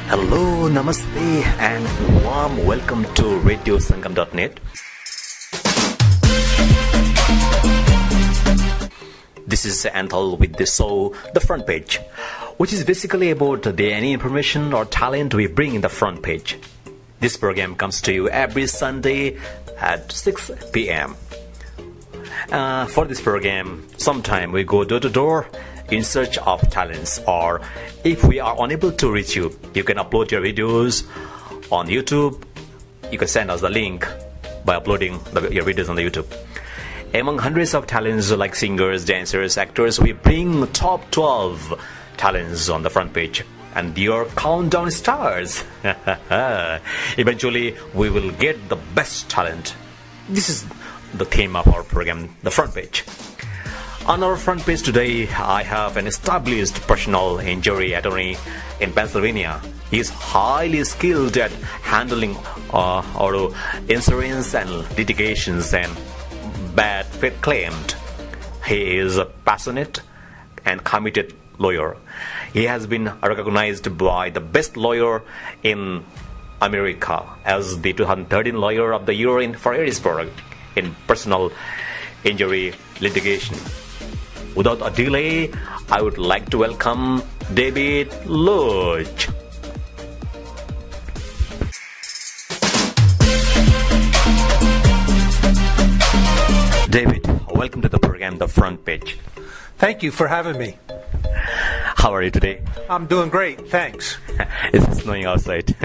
Hello, Namaste, and warm welcome to radiosangam.net. This is Nthhal with the show, The Front Page, which is basically about any information or talent we bring in the front page. This program comes to you every Sunday at 6 p.m. For this program, sometime we go door to door in search of talents, or if we are unable to reach you, you can upload your videos on YouTube. You can send us the link by uploading your videos on the YouTube. Among hundreds of talents like singers, dancers, actors, we bring top 12 talents on the front page, and your countdown starts. Eventually, we will get the best talent. This is the theme of our program, The Front Page. On our front page today, I have an established personal injury attorney in Pennsylvania. He is highly skilled at handling auto insurance and litigations and bad faith claims. He is a passionate and committed lawyer. He has been recognized by the best lawyer in America as the 2013 Lawyer of the Year for Harrisburg in Personal Injury Litigation. Without a delay, I would like to welcome David Lutz. David, welcome to the program, The Front Page. Thank you for having me. How are you today? I'm doing great, thanks. It's snowing outside.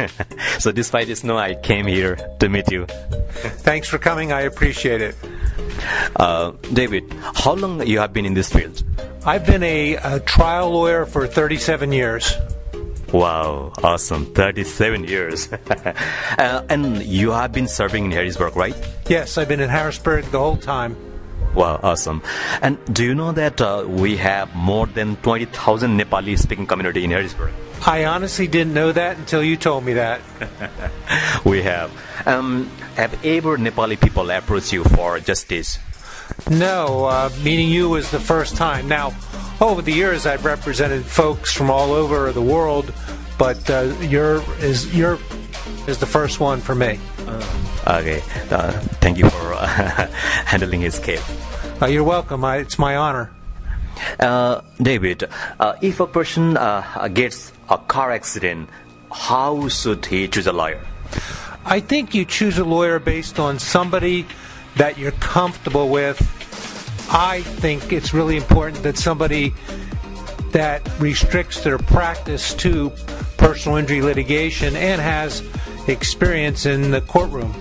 So despite the snow, I came here to meet you. Thanks for coming, I appreciate it. David, how long you have been in this field? I've been a trial lawyer for 37 years. Wow, awesome. 37 years. And you have been serving in Harrisburg, right? Yes, I've been in Harrisburg the whole time. Wow, awesome. And do you know that we have more than 20,000 Nepali speaking community in Harrisburg? I honestly didn't know that until you told me that. We have. Have ever Nepali people approached you for justice? No, meeting you was the first time. Now, over the years I've represented folks from all over the world, but your is the first one for me. Okay, thank you for handling his case. You're welcome. It's my honor. David, if a person gets a car accident, how should he choose a lawyer? I think you choose a lawyer based on somebody that you're comfortable with. I think it's really important that somebody that restricts their practice to personal injury litigation and has experience in the courtroom.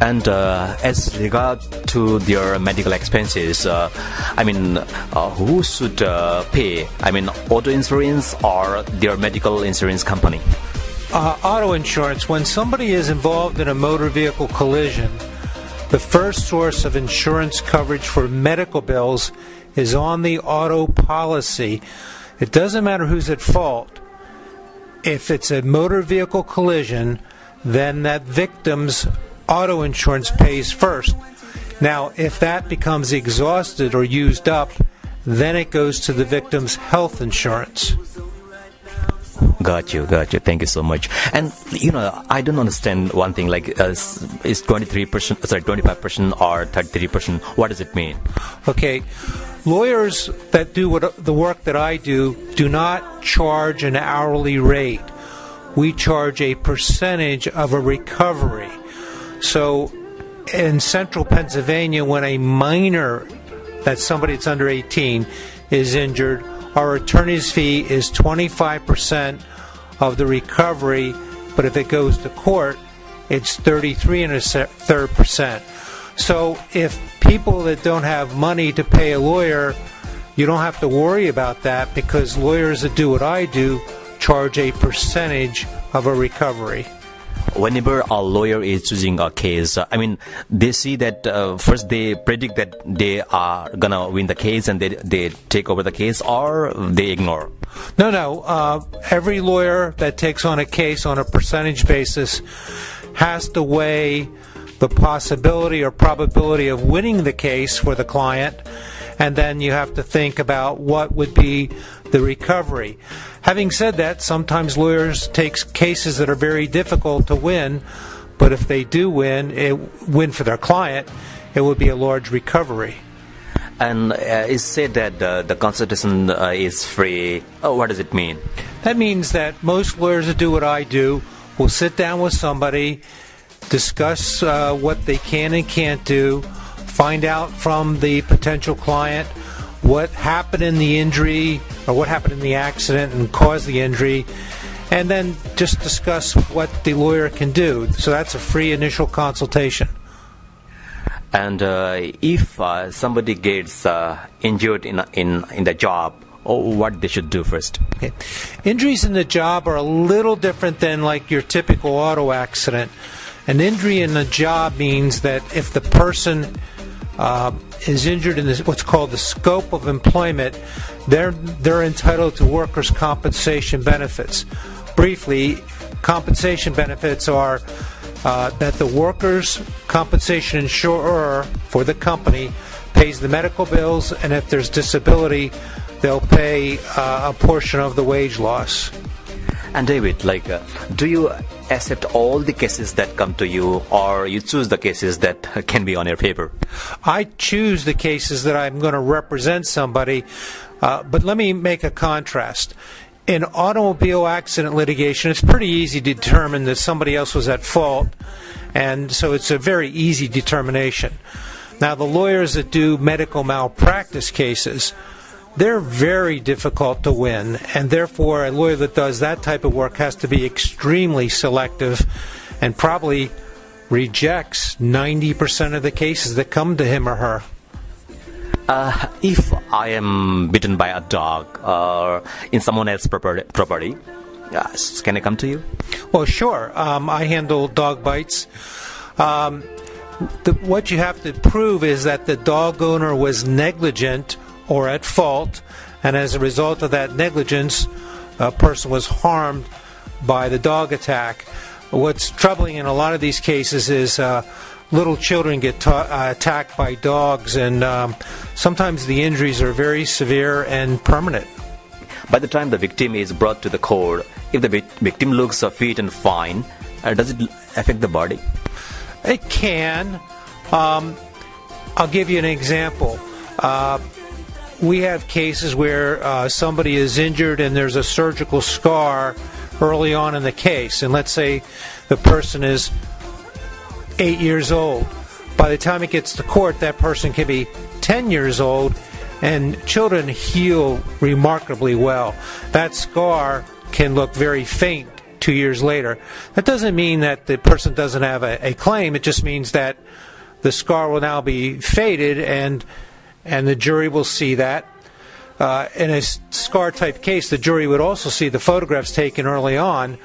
And as regard to their medical expenses, who should pay? Auto insurance or their medical insurance company? Auto insurance. When somebody is involved in a motor vehicle collision, the first source of insurance coverage for medical bills is on the auto policy. It doesn't matter who's at fault. If it's a motor vehicle collision, then that victim's auto insurance pays first. Now, if that becomes exhausted or used up, then it goes to the victim's health insurance. Got you. Thank you so much. And I don't understand one thing. Like, is 25% or 33%? What does it mean? Okay, lawyers that do the work that I do not charge an hourly rate. We charge a percentage of a recovery. So, in central Pennsylvania, when a minor, that's somebody that's under 18, is injured, our attorney's fee is 25% of the recovery, but if it goes to court, it's 33.33%. So if people that don't have money to pay a lawyer, you don't have to worry about that, because lawyers that do what I do charge a percentage of a recovery. Whenever a lawyer is choosing a case, they see that first they predict that they are gonna win the case and they take over the case, or they ignore. No. Every lawyer that takes on a case on a percentage basis has to weigh the possibility or probability of winning the case for the client and then you have to think about what would be the recovery. Having said that, sometimes lawyers take cases that are very difficult to win, but if they do win for their client, it would be a large recovery. And it's said that the consultation is free. Oh, what does it mean? That means that most lawyers that do what I do will sit down with somebody, discuss what they can and can't do, find out from the potential client what happened in the injury or what happened in the accident and caused the injury, and then just discuss what the lawyer can do. So that's a free initial consultation. And if somebody gets injured in the job, what they should do first? Okay. Injuries in the job are a little different than like your typical auto accident. An injury in the job means that if the person is injured in what's called the scope of employment, they're entitled to workers' compensation benefits. Briefly, compensation benefits are that the workers' compensation insurer for the company pays the medical bills, and if there's disability, they'll pay a portion of the wage loss. And David, do you accept all the cases that come to you, or you choose the cases that can be on your paper? I choose the cases that I'm going to represent somebody, but let me make a contrast. In automobile accident litigation, it's pretty easy to determine that somebody else was at fault, and so it's a very easy determination. Now, the lawyers that do medical malpractice cases, they're very difficult to win, and therefore a lawyer that does that type of work has to be extremely selective and probably rejects 90% of the cases that come to him or her. If I am bitten by a dog in someone else's property, can I come to you? Well, sure. I handle dog bites. What you have to prove is that the dog owner was negligent or at fault, and as a result of that negligence, a person was harmed by the dog attack. What's troubling in a lot of these cases is little children get attacked by dogs, and sometimes the injuries are very severe and permanent. By the time the victim is brought to the court, if the victim looks fit and fine, does it affect the body? It can. I'll give you an example. We have cases where somebody is injured and there's a surgical scar early on in the case, and let's say the person is 8 years old. By the time it gets to court, that person can be 10 years old, and children heal remarkably well. That scar can look very faint 2 years later. That doesn't mean that the person doesn't have a claim. It just means that the scar will now be faded, and the jury will see that. In a scar-type case, the jury would also see the photographs taken early on.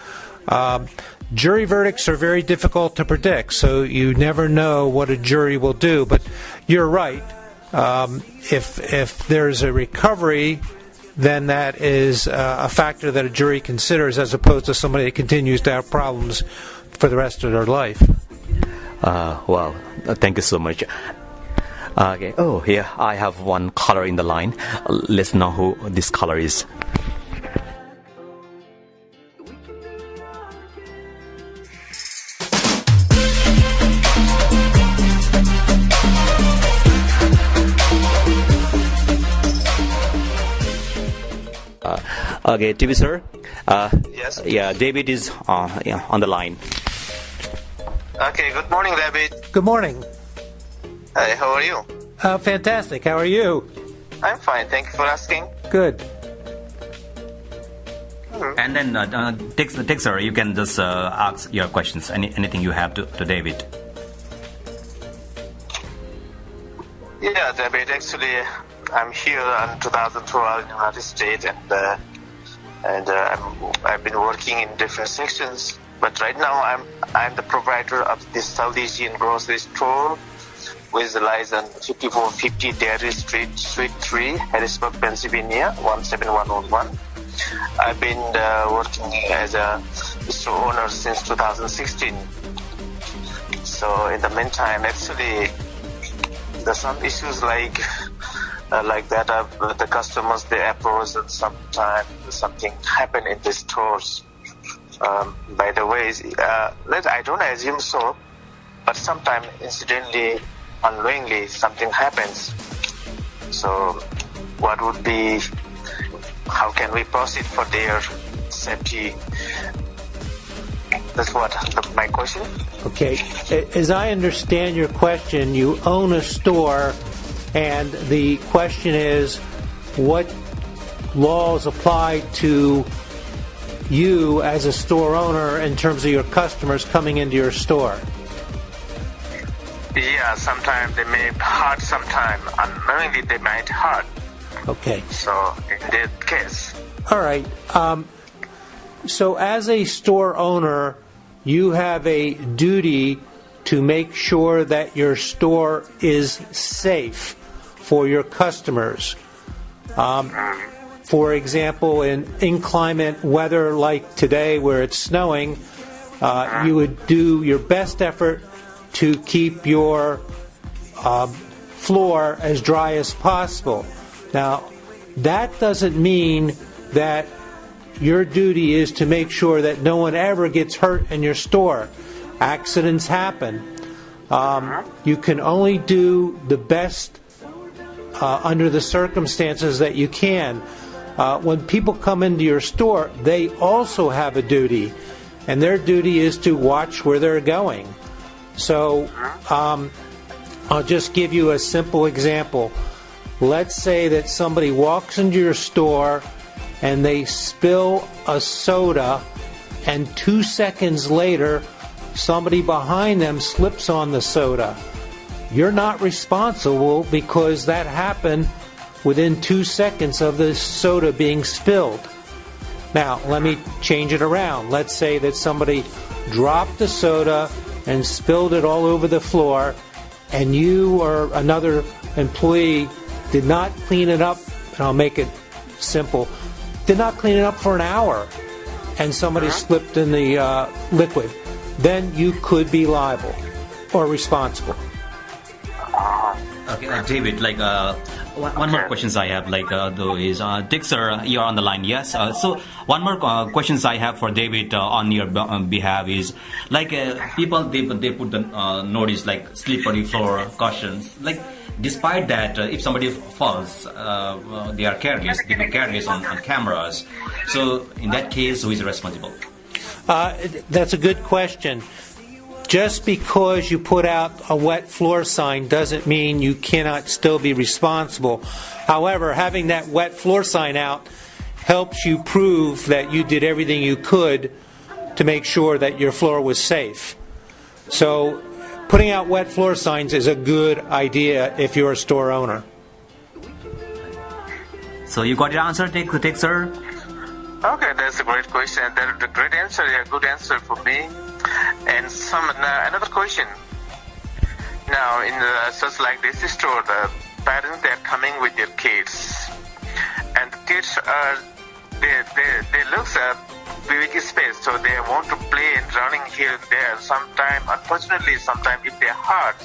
Jury verdicts are very difficult to predict, so you never know what a jury will do. But you're right. If there's a recovery, then that is a factor that a jury considers, as opposed to somebody that continues to have problems for the rest of their life. Wow. Thank you so much. Okay. Oh, here I have one caller in the line. Let's know who this caller is. Okay, TV sir. Yes. Yeah, David is on the line. Okay, good morning, David. Good morning. Hi, how are you? Fantastic. How are you? I'm fine, thank you for asking. Good. And then, Texer, you can just ask your questions, anything you have to David. Yeah, David, actually, I'm here in 2012 in the United States, and I've been working in different sections. But right now, I'm the proprietor of this South Asian grocery store with the license 5450 Dairy Street, Suite 3, Harrisburg, Pennsylvania, 17101. I've been working as a store owner since 2016. So in the meantime, actually, there's some issues like like that. The customers, they approach, and sometimes something happen in the stores. By the way, I don't assume so, but sometimes incidentally, unknowingly, something happens. So what would be, how can we proceed for their safety? That's what my question. Okay. As I understand your question, you own a store, and the question is, what laws apply to you as a store owner in terms of your customers coming into your store? Yeah, sometimes they may hurt, sometimes unknowingly they might hurt. Okay. So in that case. All right. So as a store owner, you have a duty to make sure that your store is safe for your customers. For example, in inclement weather like today where it's snowing, you would do your best effort to keep your floor as dry as possible. Now, that doesn't mean that your duty is to make sure that no one ever gets hurt in your store. Accidents happen. You can only do the best under the circumstances that you can. When people come into your store, they also have a duty, and their duty is to watch where they're going. So I'll just give you a simple example. Let's say that somebody walks into your store and they spill a soda, and 2 seconds later somebody behind them slips on the soda. You're not responsible because that happened within 2 seconds of the soda being spilled. Now, let me change it around. Let's say that somebody dropped the soda and spilled it all over the floor, and you or another employee did not clean it up, and I'll make it simple, did not clean it up for an hour, and somebody slipped in the liquid, then you could be liable or responsible. Okay, David, one more questions I have, though, is Dick, sir, you're on the line, yes? So one more questions I have for David on your behalf is, people, they put the notice like slippery floor cautions. Despite that, if somebody falls, they are careless, people careless on cameras. So in that case, who is responsible? That's a good question. Just because you put out a wet floor sign doesn't mean you cannot still be responsible. However, having that wet floor sign out helps you prove that you did everything you could to make sure that your floor was safe. So putting out wet floor signs is a good idea if you're a store owner. So you got your answer, Dick, sir? Okay, that's a great question. That's a great answer, a good answer for me. And another question. Now, in such like this store, the parents, they are coming with their kids, and the kids are they look at big space, so they want to play and running here and there. Unfortunately, sometimes if they hurt,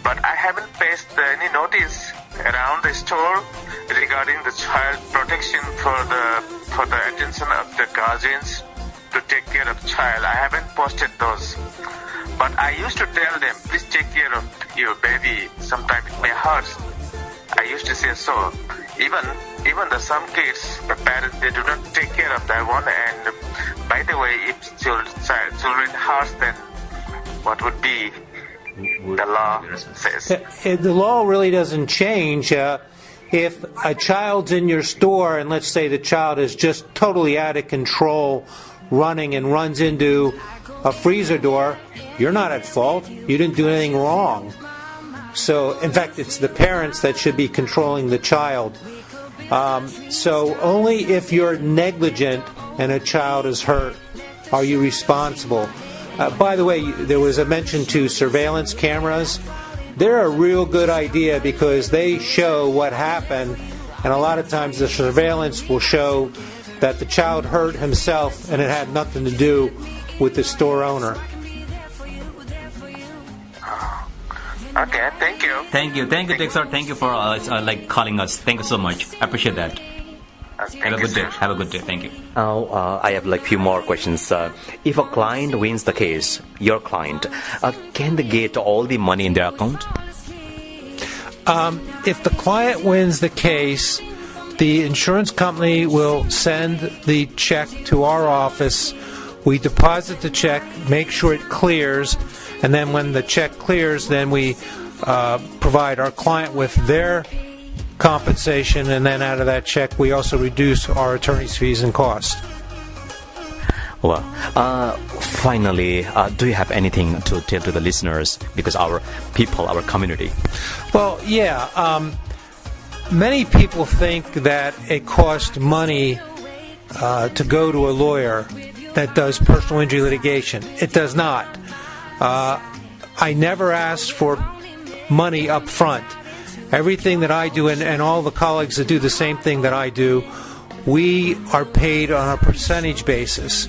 but I haven't placed any notice around the store regarding the child protection for the attention of the guardians to take care of child. I haven't posted those, but I used to tell them, please take care of your baby. Sometimes it may hurt. I used to say so. Even the some kids, the parents, they do not take care of that one. And by the way, if children hurt, then what would be the law says? The law really doesn't change. If a child's in your store, and let's say the child is just totally out of control, running and runs into a freezer door, you're not at fault. You didn't do anything wrong. So, in fact, it's the parents that should be controlling the child. So only if you're negligent and a child is hurt are you responsible. By the way, there was a mention to surveillance cameras. They're a real good idea because they show what happened, and a lot of times the surveillance will show that the child hurt himself and it had nothing to do with the store owner. Okay, thank you. Thank you, Dexter. Thank you for calling us. Thank you so much. I appreciate that. Have a good day. Have a good day. Thank you. Now, I have few more questions. If a client wins the case, your client, can they get all the money in their account? If the client wins the case, the insurance company will send the check to our office. We deposit the check, make sure it clears, and then when the check clears, then we provide our client with their compensation, and then out of that check we also reduce our attorney's fees and costs. Well, finally, do you have anything to tell to the listeners? Because our people, our community. Well, yeah. Many people think that it costs money to go to a lawyer that does personal injury litigation. It does not. I never asked for money up front. Everything that I do, and all the colleagues that do the same thing that I do, we are paid on a percentage basis.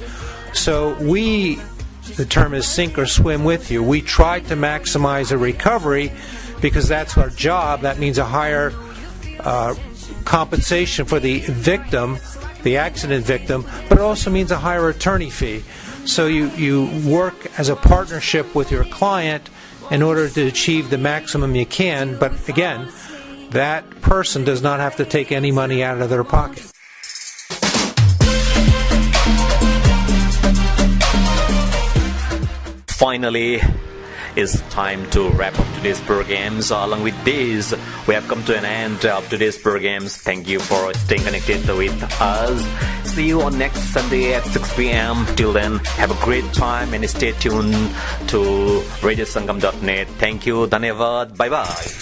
So the term is sink or swim with you. We try to maximize a recovery because that's our job. That means a higher compensation for the victim, the accident victim, but it also means a higher attorney fee. So you work as a partnership with your client in order to achieve the maximum you can, but again, that person does not have to take any money out of their pocket. Finally, it's time to wrap up today's programs. Along with this, we have come to an end of today's programs. Thank you for staying connected with us. See you on next Sunday at 6 p.m. Till then, have a great time and stay tuned to radiosangam.net. Thank you. Dhanyavad. Bye-bye.